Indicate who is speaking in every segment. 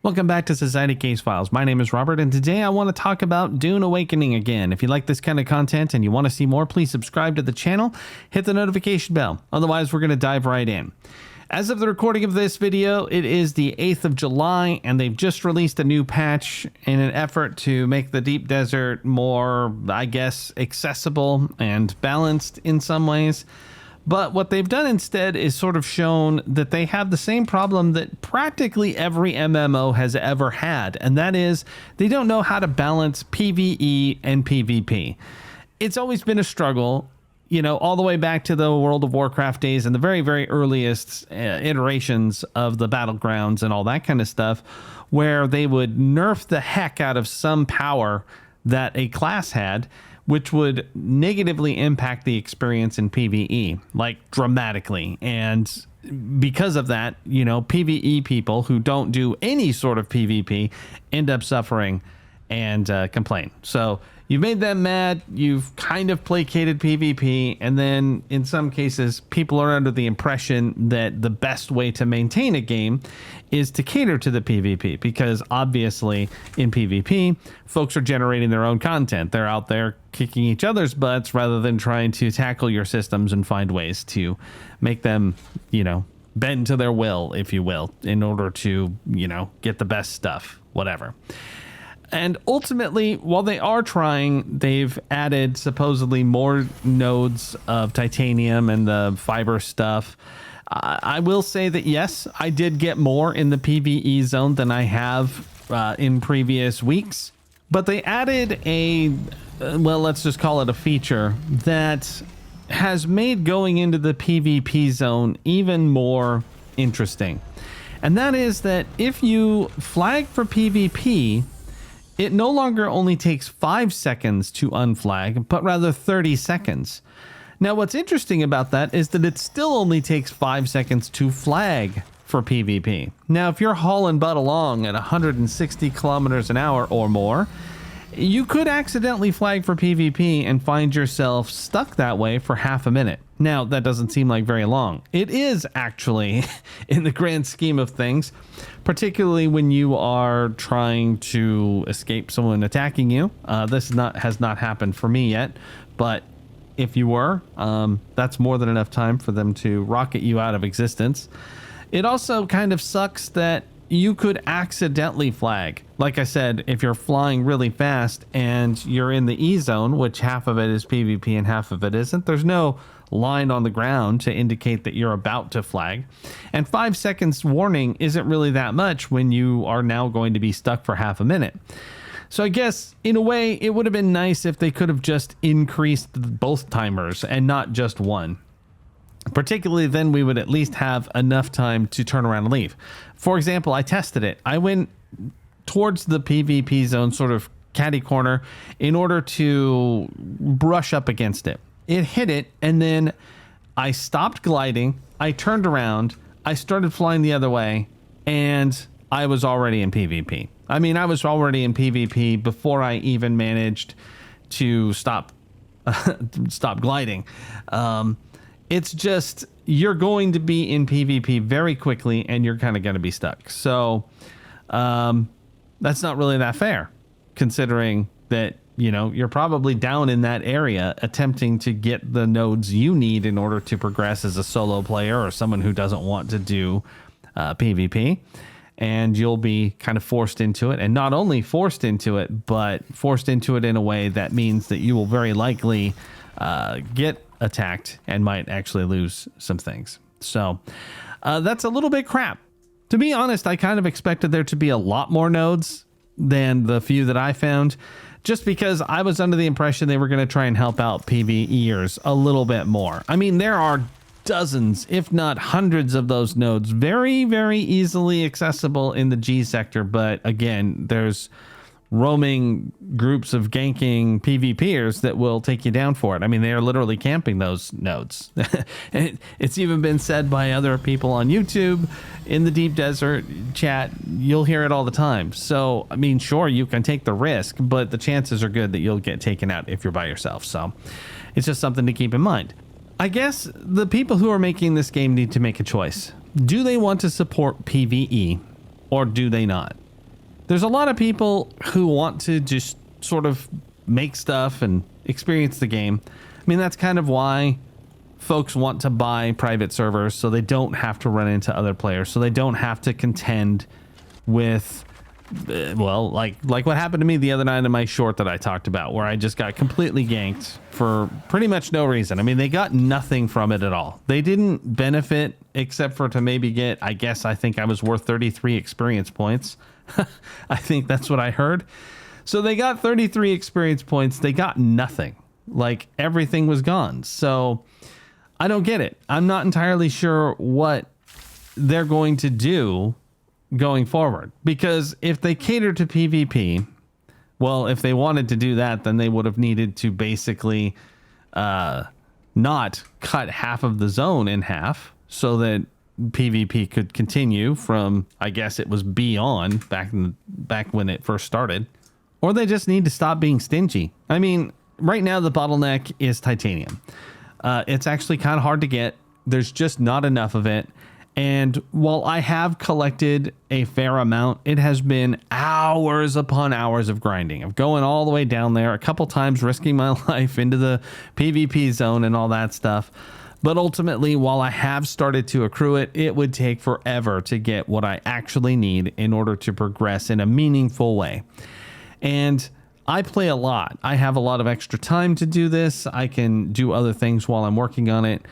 Speaker 1: Welcome back to Society Case Files. My name is Robert, and today I want to talk about Dune Awakening again. If you like this kind of content and you want to see more, please subscribe to the channel, hit the notification bell. Otherwise, we're going to dive right in. As of the recording of this video, it is the 8th of July, and they've just released a new patch in an effort to make the deep desert more, I guess, accessible and balanced in some ways. But what they've done instead is sort of shown that they have the same problem that practically every MMO has ever had, and that is they don't know how to balance PvE and PvP. It's always been a struggle, you know, all the way back to the World of Warcraft days and the very, very earliest iterations of the battlegrounds and all that kind of stuff, where they would nerf the heck out of some power that a class had, which would negatively impact the experience in PvE, like dramatically. And because of that, you know, PvE people who don't do any sort of PvP end up suffering and complain. So you've made them mad, you've kind of placated PvP, and then in some cases, people are under the impression that the best way to maintain a game is to cater to the PvP, because obviously in PvP, folks are generating their own content. They're out there kicking each other's butts rather than trying to tackle your systems and find ways to make them, you know, bend to their will, if you will, in order to, you know, get the best stuff, whatever. And ultimately, while they are trying, they've added supposedly more nodes of titanium and the fiber stuff. I will say that, yes, I did get more in the PvE zone than I have in previous weeks. But they added a, well, let's just call it a feature that has made going into the PvP zone even more interesting. And that is that if you flag for PvP, it no longer only takes 5 seconds to unflag, but rather 30 seconds. Now, what's interesting about that is that it still only takes 5 seconds to flag for PvP. Now, if you're hauling butt along at 160 kilometers an hour or more, you could accidentally flag for PvP and find yourself stuck that way for half a minute. Now, that doesn't seem like very long. It is actually, in the grand scheme of things, particularly when you are trying to escape someone attacking you. This has not happened for me yet, but if you were, that's more than enough time for them to rocket you out of existence. It also kind of sucks that you could accidentally flag. Like I said, if you're flying really fast and you're in the E zone, which half of it is PvP and half of it isn't, there's no line on the ground to indicate that you're about to flag. And 5 seconds warning isn't really that much when you are now going to be stuck for half a minute. So I guess in a way it would have been nice if they could have just increased both timers and not just one. Particularly then we would at least have enough time to turn around and leave. For example, I tested it. I went towards the PvP zone, sort of catty corner, in order to brush up against it. It hit it, and then I stopped gliding. I turned around. I started flying the other way, and I was already in PvP. I mean, I was already in PvP before I even managed to stop gliding. It's just, you're going to be in PvP very quickly and you're kind of going to be stuck. So that's not really that fair, considering that, you know, you're probably down in that area attempting to get the nodes you need in order to progress as a solo player or someone who doesn't want to do PvP. And you'll be kind of forced into it. And not only forced into it, but forced into it in a way that means that you will very likely get attacked and might actually lose some things. So that's a little bit crap. To be honest, I kind of expected there to be a lot more nodes than the few that I found, just because I was under the impression they were going to try and help out PvEers a little bit more. I mean, there are dozens, if not hundreds of those nodes, very, very easily accessible in the G sector. But again, there's roaming groups of ganking PvPers that will take you down for it. I mean, they are literally camping those nodes. It's even been said by other people on YouTube, in the deep desert chat. You'll hear it all the time. So, I mean, sure, you can take the risk, but the chances are good that you'll get taken out if you're by yourself. So it's just something to keep in mind. I guess the people who are making this game need to make a choice. Do they want to support PvE or do they not? There's a lot of people who want to just sort of make stuff and experience the game. I mean, that's kind of why folks want to buy private servers, so they don't have to run into other players, so they don't have to contend with well, like what happened to me the other night in my short that I talked about, where I just got completely ganked for pretty much no reason. I mean, they got nothing from it at all. They didn't benefit except for to maybe get, I think I was worth 33 experience points. I think that's what I heard. So they got 33 experience points. They got nothing. Like, everything was gone. So I don't get it. I'm not entirely sure what they're going to do going forward, because if they cater to PvP, well, if they wanted to do that, then they would have needed to basically not cut half of the zone in half so that PvP could continue from, I guess it was beyond back when it first started. Or they just need to stop being stingy. I mean, right now the bottleneck is titanium. It's actually kind of hard to get. There's just not enough of it. And while I have collected a fair amount, it has been hours upon hours of grinding, of going all the way down there, a couple times risking my life into the PvP zone and all that stuff. But ultimately, while I have started to accrue it, it would take forever to get what I actually need in order to progress in a meaningful way. And I play a lot. I have a lot of extra time to do this. I can do other things while I'm working on it.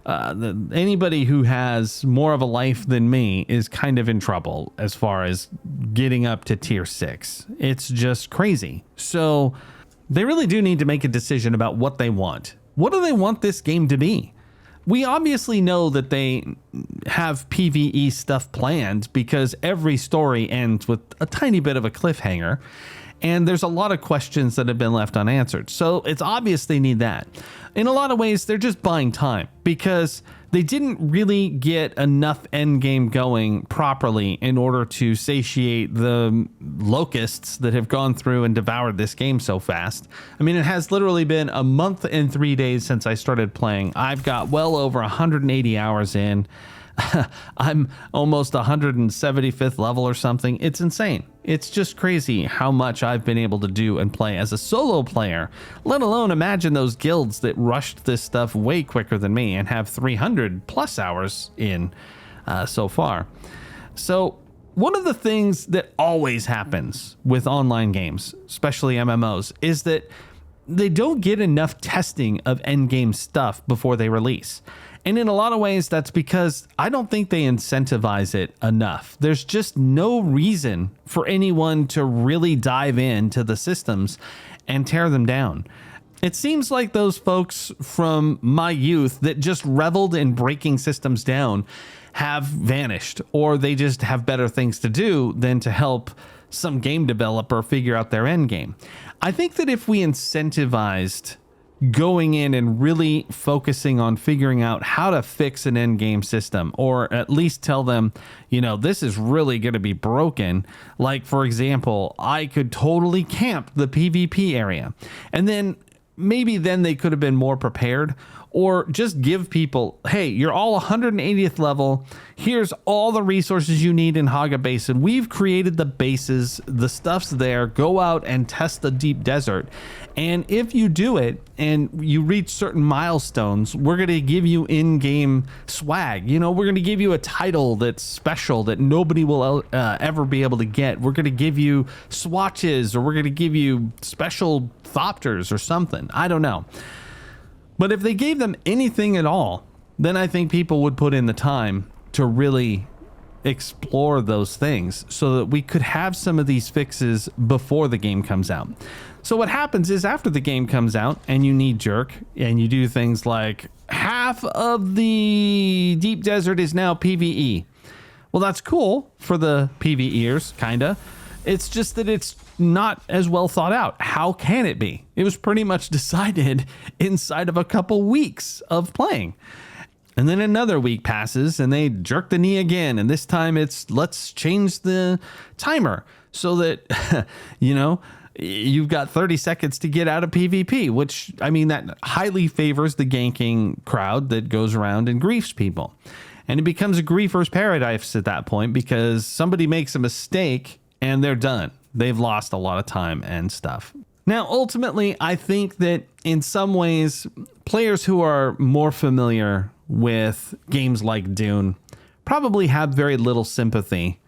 Speaker 1: Anybody who has more of a life than me is kind of in trouble as far as getting up to tier 6. It's just crazy. So they really do need to make a decision about what they want. What do they want this game to be? We obviously know that they have PvE stuff planned because every story ends with a tiny bit of a cliffhanger. And there's a lot of questions that have been left unanswered. So it's obvious they need that. In a lot of ways, they're just buying time because they didn't really get enough endgame going properly in order to satiate the locusts that have gone through and devoured this game so fast. I mean, it has literally been a month and 3 days since I started playing. I've got well over 180 hours in. I'm almost 175th level or something. It's insane. It's just crazy how much I've been able to do and play as a solo player, let alone imagine those guilds that rushed this stuff way quicker than me and have 300 plus hours in so far. So one of the things that always happens with online games, especially MMOs, is that they don't get enough testing of endgame stuff before they release. And in a lot of ways, that's because I don't think they incentivize it enough. There's just no reason for anyone to really dive into the systems and tear them down. It seems like those folks from my youth that just reveled in breaking systems down have vanished, or they just have better things to do than to help some game developer figure out their end game. I think that if we incentivized going in and really focusing on figuring out how to fix an end game system, or at least tell them, you know, this is really going to be broken. Like, for example, I could totally camp the PvP area, and then maybe then they could have been more prepared, or just give people, hey, you're all 180th level. Here's all the resources you need in Haga Basin. We've created the bases. The stuff's there. Go out and test the deep desert. And if you do it and you reach certain milestones, we're going to give you in-game swag. You know, we're going to give you a title that's special that nobody will ever be able to get. We're going to give you swatches, or we're going to give you special thopters or something. I don't know. But if they gave them anything at all, then I think people would put in the time to really explore those things so that we could have some of these fixes before the game comes out. So what happens is after the game comes out and you need jerk and you do things like half of the deep desert is now PvE. Well, that's cool for the PvEers, kinda. It's just that it's not as well thought out. How can it be? It was pretty much decided inside of a couple weeks of playing. And then another week passes and they jerk the knee again. And this time it's, let's change the timer so that, you know, you've got 30 seconds to get out of PvP, which, I mean, that highly favors the ganking crowd that goes around and griefs people. And it becomes a griefer's paradise at that point because somebody makes a mistake and they're done. They've lost a lot of time and stuff. Now, ultimately, I think that in some ways, players who are more familiar with games like Dune probably have very little sympathy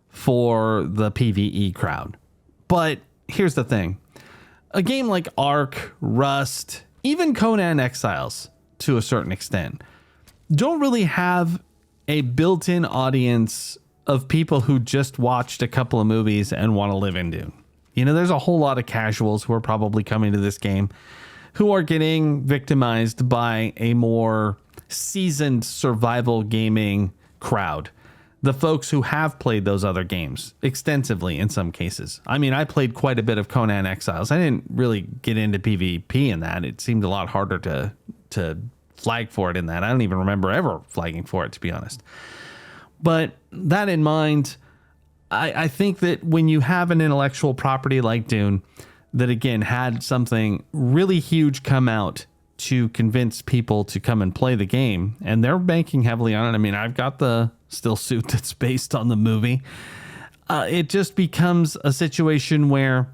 Speaker 1: for the PvE crowd. But here's the thing. A game like Ark, Rust, even Conan Exiles, to a certain extent, don't really have a built-in audience of people who just watched a couple of movies and want to live in Dune. You know, there's a whole lot of casuals who are probably coming to this game who are getting victimized by a more seasoned survival gaming crowd. The folks who have played those other games extensively in some cases. I mean, I played quite a bit of Conan Exiles. I didn't really get into PvP in that. It seemed a lot harder to flag for it in that. I don't even remember ever flagging for it, to be honest. But that in mind, I think that when you have an intellectual property like Dune, that again had something really huge come out to convince people to come and play the game, and they're banking heavily on it. I mean, I've got the still suit that's based on the movie. It just becomes a situation where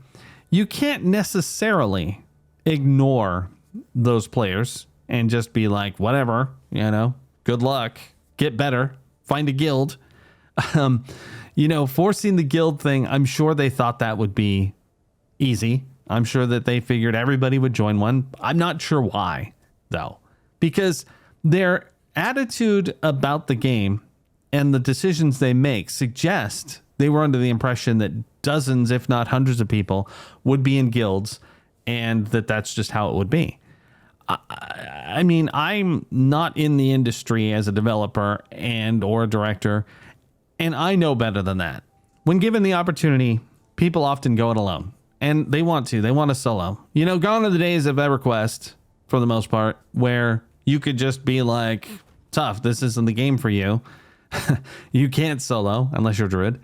Speaker 1: you can't necessarily ignore those players and just be like, whatever, you know, good luck, get better, find a guild. You know, forcing the guild thing, I'm sure they thought that would be easy. I'm sure that they figured everybody would join one. I'm not sure why, though, because their attitude about the game and the decisions they make suggest they were under the impression that dozens, if not hundreds of people would be in guilds and that that's just how it would be. I mean, I'm not in the industry as a developer and or a director, and I know better than that. When given the opportunity, people often go it alone, and they want to solo. You know, gone are the days of EverQuest, for the most part, where you could just be like, tough, this isn't the game for you. You can't solo unless you're a druid.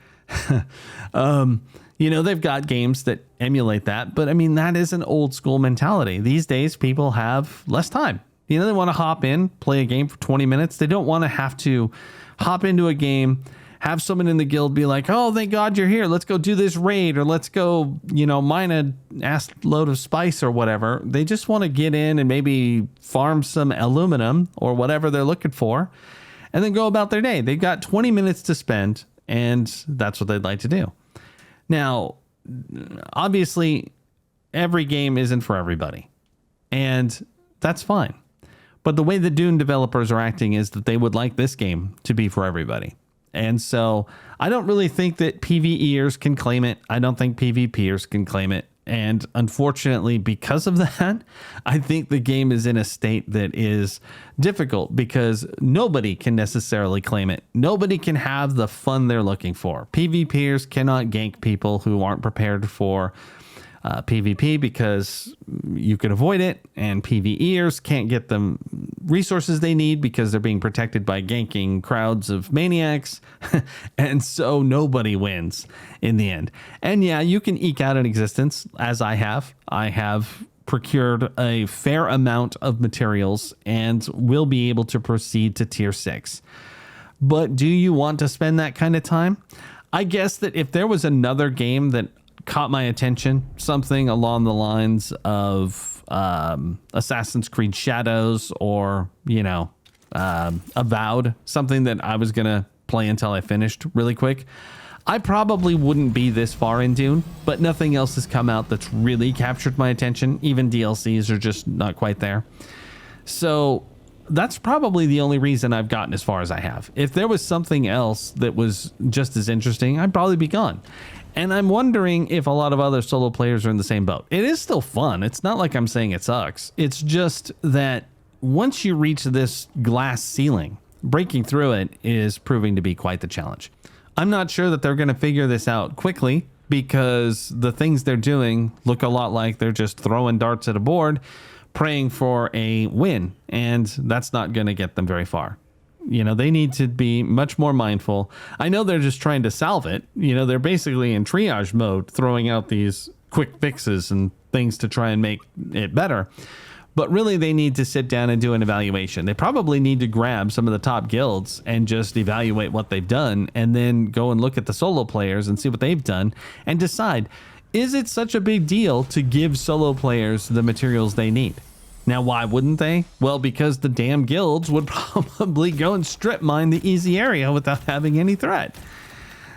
Speaker 1: You know, they've got games that emulate that, but I mean, that is an old school mentality. These days, people have less time. You know, they want to hop in, play a game for 20 minutes. They don't want to have to hop into a game, have someone in the guild be like, oh, thank God you're here. Let's go do this raid, or let's go, you know, mine a ass load of spice or whatever. They just want to get in and maybe farm some aluminum or whatever they're looking for, and then go about their day. They've got 20 minutes to spend, and that's what they'd like to do. Now, obviously, every game isn't for everybody, and that's fine. But the way the Dune developers are acting is that they would like this game to be for everybody. And so I don't really think that PvEers can claim it. I don't think PvPers can claim it. And unfortunately, because of that, I think the game is in a state that is difficult because nobody can necessarily claim it. Nobody can have the fun they're looking for. PvPers cannot gank people who aren't prepared for PvP because you can avoid it, and PvEers can't get the resources they need because they're being protected by ganking crowds of maniacs, and so nobody wins in the end. And yeah, you can eke out an existence, as I have. I have procured a fair amount of materials and will be able to proceed to tier 6. But do you want to spend that kind of time? I guess that if there was another game that caught my attention, something along the lines of Assassin's Creed Shadows, or, you know, Avowed, something that I was going to play until I finished really quick, I probably wouldn't be this far in Dune, but nothing else has come out that's really captured my attention. Even DLCs are just not quite there. So that's probably the only reason I've gotten as far as I have. If there was something else that was just as interesting, I'd probably be gone. And I'm wondering if a lot of other solo players are in the same boat. It is still fun. It's not like I'm saying it sucks. It's just that once you reach this glass ceiling, breaking through it is proving to be quite the challenge. I'm not sure that they're going to figure this out quickly, because the things they're doing look a lot like they're just throwing darts at a board, praying for a win, and that's not going to get them very far. You know, they need to be much more mindful. I know they're just trying to salve it. You know, they're basically in triage mode, throwing out these quick fixes and things to try and make it better. But really, they need to sit down and do an evaluation. They probably need to grab some of the top guilds and just evaluate what they've done, and then go and look at the solo players and see what they've done and decide, is it such a big deal to give solo players the materials they need? Now, why wouldn't they? Well, because the damn guilds would probably go and strip mine the easy area without having any threat.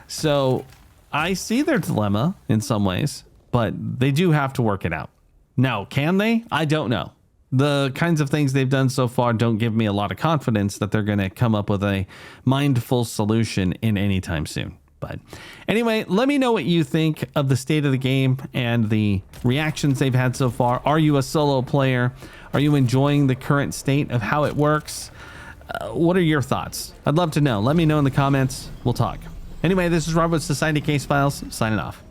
Speaker 1: So I see their dilemma in some ways, but they do have to work it out. Now, can they? I don't know. The kinds of things they've done so far don't give me a lot of confidence that they're going to come up with a mindful solution in any time soon. But anyway, let me know what you think of the state of the game and the reactions they've had so far. Are you a solo player? Are you enjoying the current state of how it works? What are your thoughts? I'd love to know. Let me know in the comments. We'll talk. Anyway, this is Rob with Society Case Files, signing off.